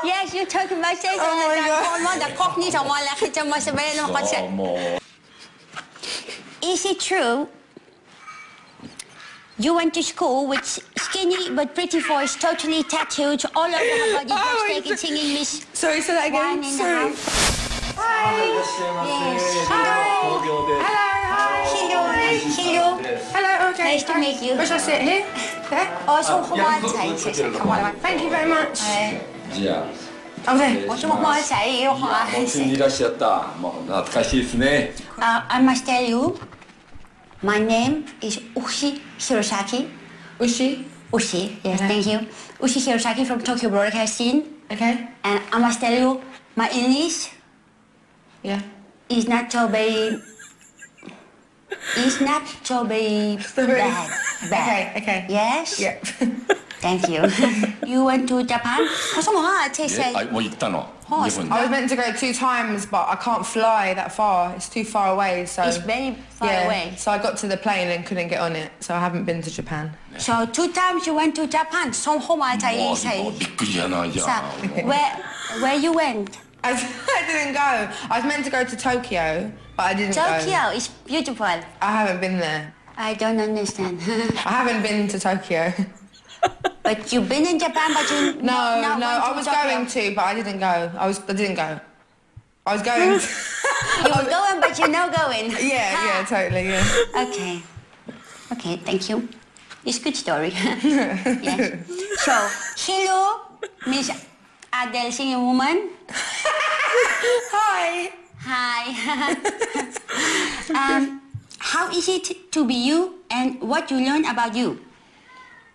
Yes, you talk about it. Is it true you went to school with skinny but pretty voice, totally tattooed all over her body, just taking singing Miss? Sorry, say that again. Sorry. Hi. Yes. Hi. Hello. Hello. Hello. Okay. Nice to meet you. Where should I sit? Here? There? Thank you very much. じゃあ、Oh, there. 我もも仔要學下。本当にいらっしゃった。もう懐かしいですね。I must tell you, my name is Ushi Hirosaki. Ushi? Ushi, yes, thank you. Ushi Hirosaki from Tokyo Broadcasting. Okay. And I must tell you, my English is not so very... It's not so very bad. Okay. Yes? Yeah. Thank you. You went to Japan? もう行ったの。日本に。 I was meant to go 2 times, but I can't fly that far. It's too far away, so... It's very far away. So I got to the plane and couldn't get on it, so I haven't been to Japan. So 2 times you went to Japan. びっくりやな、じゃあ。Where you went? I didn't go. I was meant to go to Tokyo, but I didn't go. Tokyo is beautiful. I haven't been there. I don't understand. I haven't been to Tokyo. But you've been in Japan, but you No, I was going to, but I didn't go. I didn't go. I was going. You were going, but you're not going. Yeah, totally, yeah. Okay, thank you. It's a good story. Yes. So, hello, Miss Adele singing woman. Hi. How is it to be you, and what you learn about you?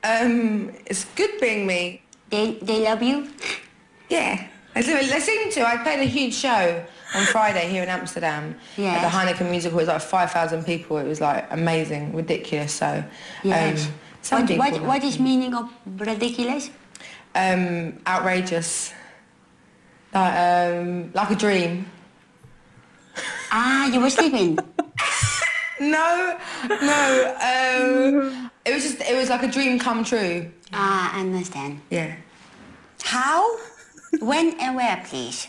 It's good being me. They love you? Yeah. They seem to. I played a huge show on Friday here in Amsterdam at the Heineken Musical. It was like 5,000 people. It was like amazing, ridiculous. So, what is meaning of ridiculous? Outrageous. Like a dream. You were sleeping? No. It was like a dream come true. I understand. Yeah. How, when, and where, please?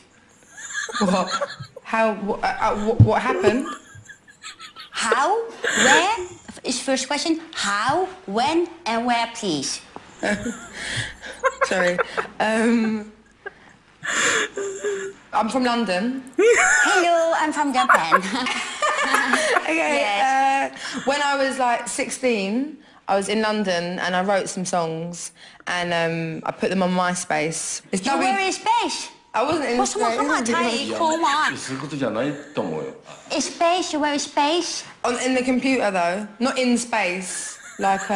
What? How? What happened? How, where is first question. How, when, and where, please? Sorry. I'm from London. Hello, I'm from Japan. Okay. Yes. When I was like 16, I was in London and I wrote some songs and I put them on MySpace. You were in space? I wasn't in space. Come on. そういうことじゃないと思うよ。Space, you were in space? In the computer though, not in space. Like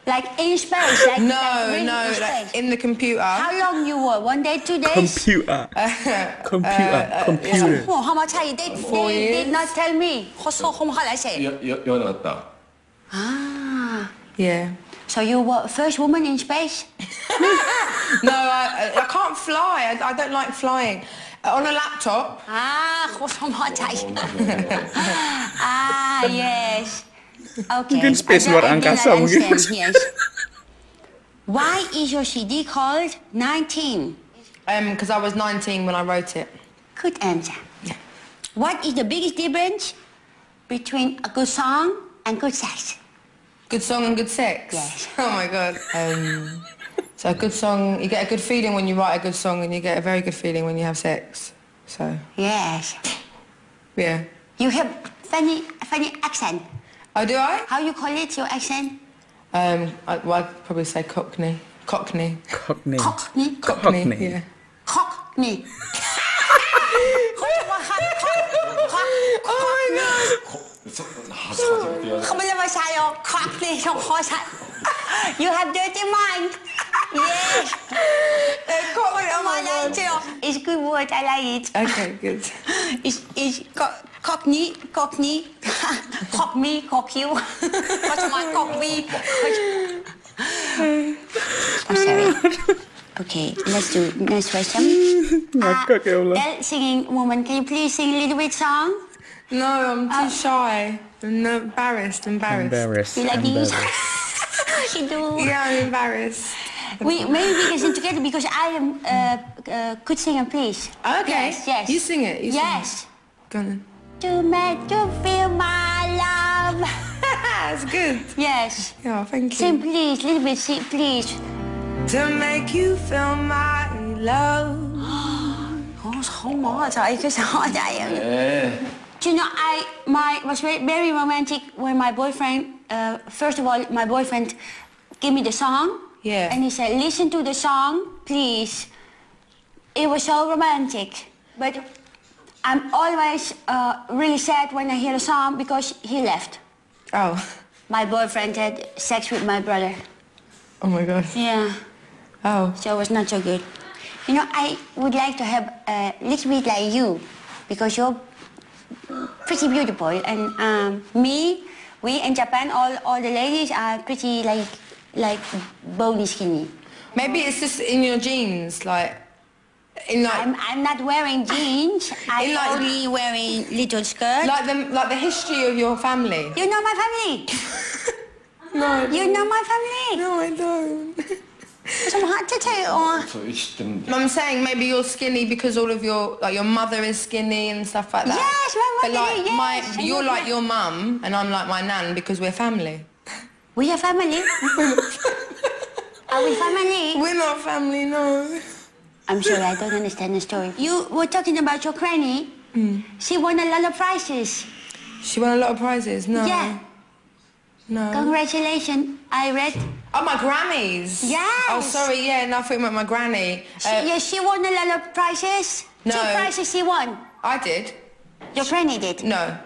Like in space? Like, no, really in like space. in the computer. How long you were? 1 day, 2 days? Computer. Computer. How much are you? They did not tell me. 言わなかった。Yeah. So you were first woman in space? No, I can't fly. I don't like flying. On a laptop. Yes. Okay. Mungkin space luar angkasa mungkin. Yes. Why is your CD called 19? Because I was 19 when I wrote it. Good answer. Yeah. What is the biggest difference between a good song and good sex? Good song and good sex? Yes. Oh my God. So a good song, you get a good feeling when you write a good song and you get a very good feeling when you have sex. So. Yes. Yeah. You have funny accent. Oh, do I? How you call it, your accent? I'd probably say Cockney. Cockney. Cockney. Cockney? Cockney, yeah. Cockney. Oh my God. Cockney. You have dirty mind. Yes. Cockney, oh my God. It's good word, I like it. Okay, good. It's Cockney, cock me, cock you. What's my cock me? I'm sorry. Okay, let's do next question. Ngakak ya Allah. That singing woman, can you please sing a little bit song? No, I'm too shy. I'm embarrassed. Embarrassed. You like this? You do. Yeah, I'm embarrassed. Maybe we can sing together because I am could sing and please. Okay. Yes. You sing it. Yes. Go on then. To make you feel my love. That's good. Yes. Yeah, thank you. Sing please, little bit, sing please. To make you feel my love. You know, I was very romantic when my boyfriend, first of all, my boyfriend gave me the song. Yeah. And he said, listen to the song, please. It was so romantic. But I'm always really sad when I hear the song because he left. Oh. My boyfriend had sex with my brother. Oh my God. Yeah. Oh. So it was not so good. You know, I would like to have a little bit like you because you're pretty beautiful. And we in Japan, all the ladies are pretty like bony skinny. Maybe it's just in your genes, like. I'm not wearing jeans. I'm only wearing little skirts. Like the history of your family. You know my family? No. You know my family? No, I don't. I'm saying maybe you're skinny because all of your mother is skinny and stuff like that. Yes, my mother. But you're like your mum and I'm like my nan because we're family. We are family. Are we family? We're not family, no. I'm sorry, I don't understand the story. You were talking about your granny. She won a lot of prizes. She won a lot of prizes? No. Yeah. No. Congratulations, I read. Oh, my Grammys? Yes. Oh, sorry, yeah, no, I thought you meant my granny. She won a lot of prizes. No. 2 prizes she won. I did. Your granny did? No,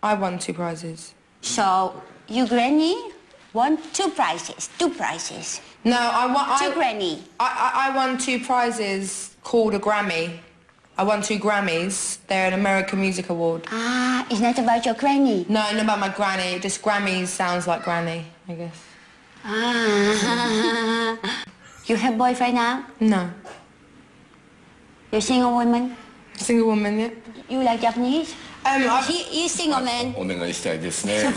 I won 2 prizes. So, your granny won 2 prizes. 2 prizes. No, I won... 2 granny. I won 2 prizes called a Grammy. I won 2 Grammys. They're an American Music Award. Ah, it's not about your granny? No, not about my granny. Just Grammys sounds like granny, I guess. Ah. You have boyfriend now? No. You're single woman? Single woman, yeah. You like Japanese? He's single man. お願いしたいですね。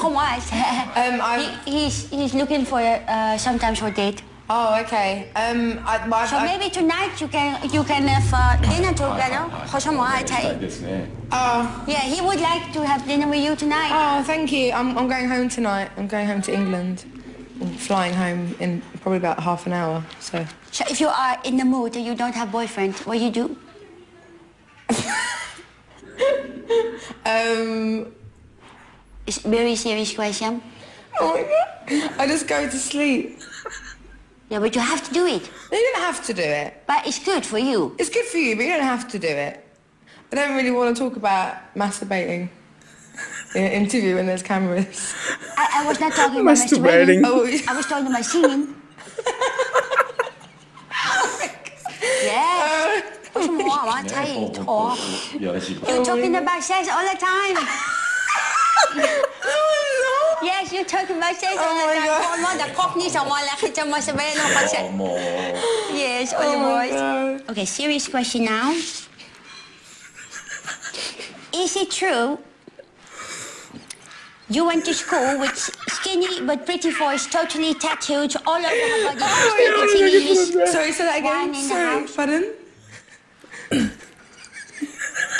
He's looking for sometimes for date. Oh, okay. So maybe tonight you can have dinner together. Yeah, he would like to have dinner with you tonight. Oh, thank you. I'm going home tonight. I'm going home to England. I'm flying home in probably about half an hour. So if you are in the mood and you don't have boyfriend, what you do? It's a very serious question. Oh my God. I just go to sleep. Yeah, but you have to do it. No, you don't have to do it. But it's good for you. It's good for you, but you don't have to do it. I don't really want to talk about masturbating in an interview when there's cameras. I was not talking about masturbating. I was talking about singing. Yes. You're talking about sex all the time. Yes, you're talking about sex all the time. Yes, all the boys. Okay, serious question now. Is it true you went to school with skinny but pretty voice, totally tattooed all over her body? Sorry, say that again. Sorry, pardon?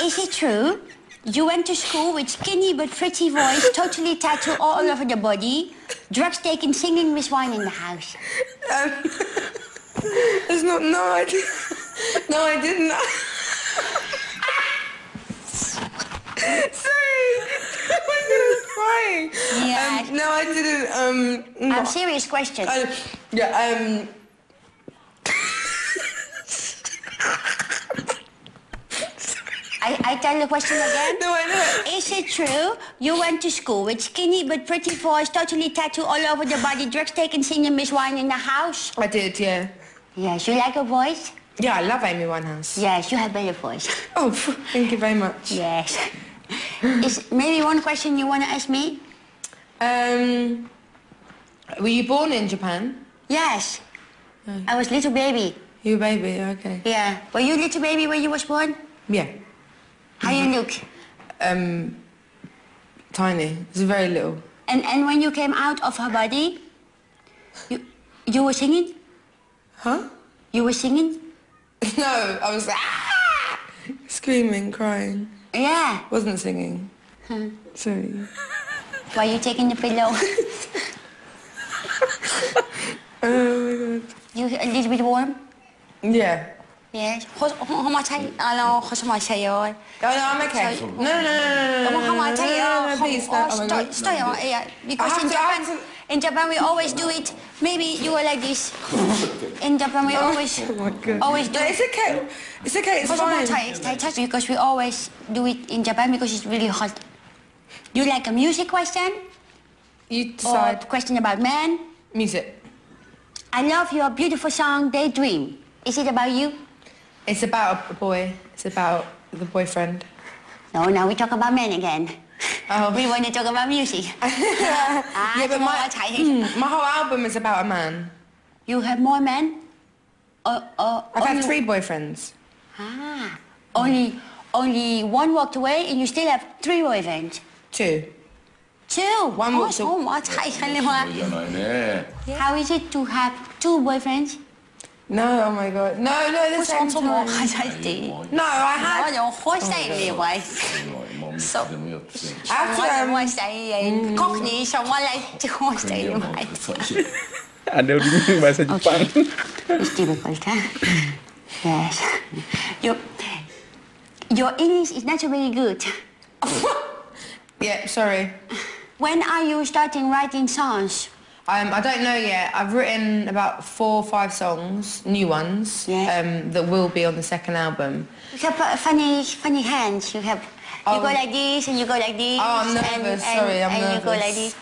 Is it true you went to school with skinny but pretty voice, totally tattooed all over the body, drugs taken, singing Miss Wine in the house? There's no, I didn't. No, I didn't. Sorry, I'm crying. Yeah. No, I didn't. Serious question. Yeah. I tell the question again? No, I know. Is it true you went to school with skinny but pretty voice, totally tattooed all over the body, drugs taken, singing Miss Wine in the house? I did, yeah. Yes, you like her voice? Yeah, I love Amy Winehouse. Yes, you have better voice. Oh, thank you very much. Yes. Is maybe one question you want to ask me? Were you born in Japan? Yes. I was little baby. You were baby, okay. Yeah. Were you little baby when you was born? Yeah. How you look? Tiny. It's very little. And when you came out of her body, you were singing? Huh? You were singing? No, I was screaming, crying. Yeah. Wasn't singing. Sorry. Why are you taking the pillow? Oh my god. You a little bit warm? Yeah. Yes. Hello, Oh no, I'm okay. No, please, no. Oh my god. Because in Japan we always do it. Maybe you are like this. In Japan we always do it. It's okay. It's okay. It's fine. Because we always do it in Japan because it's really hot. You like a music question? You Or decide. question about men? Music. I love your beautiful song, Daydream. Is it about you? It's about a boy. It's about the boyfriend. No, now we talk about men again. Oh. We want to talk about music. Yeah, but my whole album is about a man. You have more men? I've had 3 boyfriends. Only one walked away and you still have 3 boyfriends? 2. 2? One walked away. How is it to have 2 boyfriends? No, oh my god. No, the same time. No, I had... Adele bingung bahasa Jepang. It's difficult, huh? Yes. Your English is not so very good. Yeah, sorry. When are you starting writing songs? I don't know yet. I've written about 4 or 5 songs, new ones, that will be on the second album. You have funny hands. You go like this and you go like this. Oh, I'm nervous. Sorry, I'm nervous. And you go like this.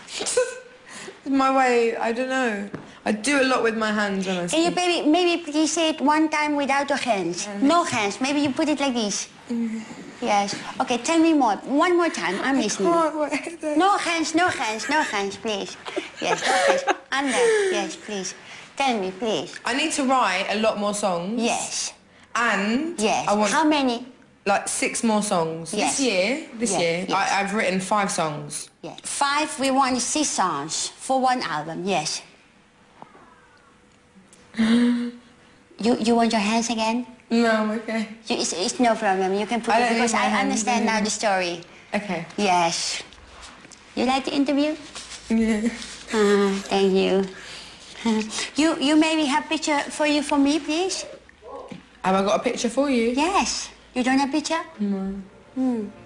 My way, I don't know. I do a lot with my hands when I Can speak. you maybe please say it one time without your hands? No hands. Maybe you put it like this. Yes. Okay, tell me more. One more time. I'm listening. No hands, please. Yes, no hands. Under. Yes, please. Tell me, please. I need to write a lot more songs. Yes. And Yes. I want How many? like 6 more songs. Yes. This year, Yes. I've written 5 songs. Yes. 5. We want 6 songs for one album. Yes. You want your hands again? No, I'm okay. It's no problem. You can put I it don't because need my I hands, understand yeah. now the story. Okay. Yes. You like the interview? Yeah. Thank you. You maybe have picture for me, please? Have I got a picture for you? Yes. You don't have picture? No.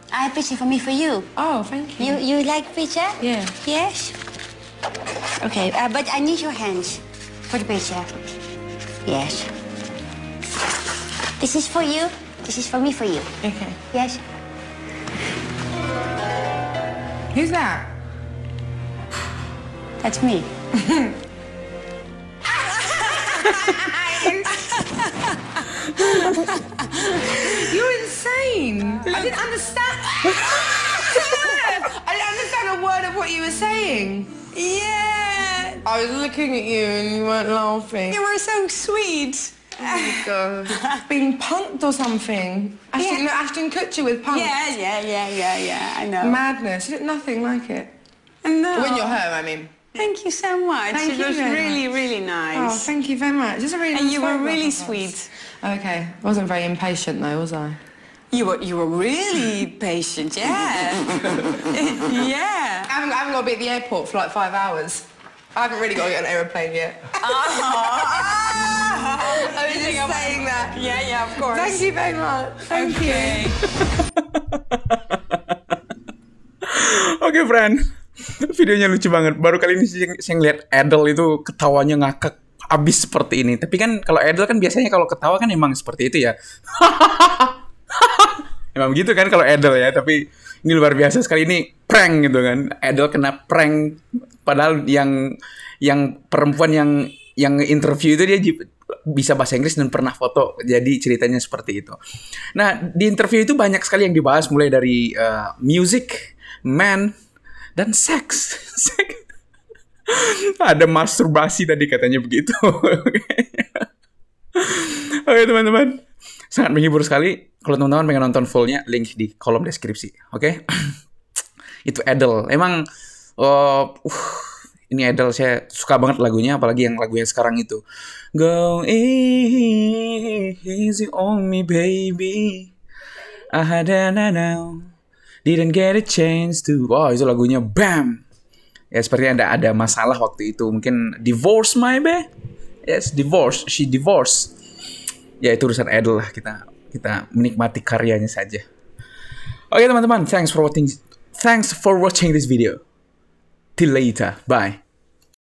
I have picture for me for you. Oh, thank you. You like picture? Yeah. Yes. Okay, but I need your hands for the picture. Yes. This is for you. This is for me for you. Okay. Yes. Who's that? That's me. You're insane. I didn't understand. I didn't understand a word of what you were saying. Yeah. I was looking at you and you weren't laughing. You were so sweet. Oh my God. Being punked or something. Ashton Kutcher with punk. Yeah. I know. Madness. You did nothing like it. No. When you're her, I mean. Thank you so much. Thank it you was very really, much. really Oh, nice. thank you very much. Just a really And nice you were photograph really of us. sweet. Okay. I wasn't very impatient though, was I? You were really patient, yeah. Yeah. I haven't got to be at the airport for like 5 hours. I haven't really got to get on an aeroplane yet. I was just saying that. Yeah, of course. Thank you very much. Thank you. Oke, friend. Videonya lucu banget. Baru kali ini saya ngeliat Adele itu ketawanya ngakak abis seperti ini. Tapi kan kalau Adele kan biasanya kalau ketawa kan emang seperti itu ya. Emang gitu kan kalau Adele ya. Tapi ini luar biasa sekali, ini prank gitu kan. Adele kena prank. Padahal yang perempuan yang interview itu dia bisa bahasa Inggris dan pernah foto. Jadi ceritanya seperti itu. Nah, di interview itu banyak sekali yang dibahas, mulai dari music, man, dan seks. Ada masturbasi tadi katanya begitu. Oke teman-teman, sangat menghibur sekali. Kalau teman-teman pengen nonton fullnya, link di kolom deskripsi. Oke? Itu Adele. Emang Ini Adele saya suka banget lagunya, apalagi yang lagu yang sekarang itu. Go easy on me baby. I had now. Didn't get a chance to. Wow, itu lagunya bam. Ya sepertinya ada masalah waktu itu. Mungkin divorce maybe. Yes, divorce. She divorced. Ya itu urusan Adele lah, kita menikmati karyanya saja. Oke teman-teman, thanks for watching this video. Till later, bye.